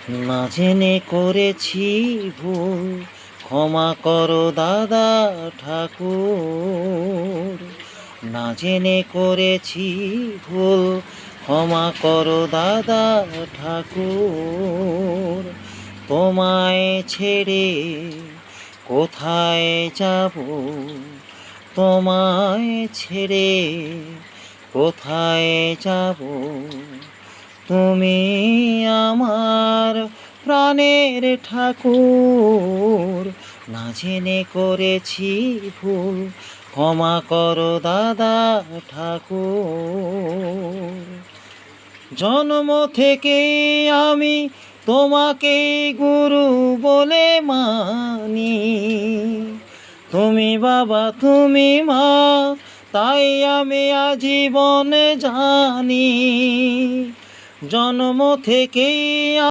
না জেনে করেছি ভুল, ক্ষমা করো দাদা ঠাকুর। না জেনে করেছি ভুল, ক্ষমা করো দাদা ঠাকুর। তোমায় ছেড়ে কোথায় যাব, তোমায় ছেড়ে কোথায় যাব, তুমি আমার প্রাণের ঠাকুর। না জেনে করেছি ভুল, ক্ষমা করো দাদা ঠাকুর। জন্ম থেকেই আমি তোমাকে গুরু বলে মানি, তুমি বাবা তুমি মা, তাই আমি আজীবন জানি। জন্ম থেকেই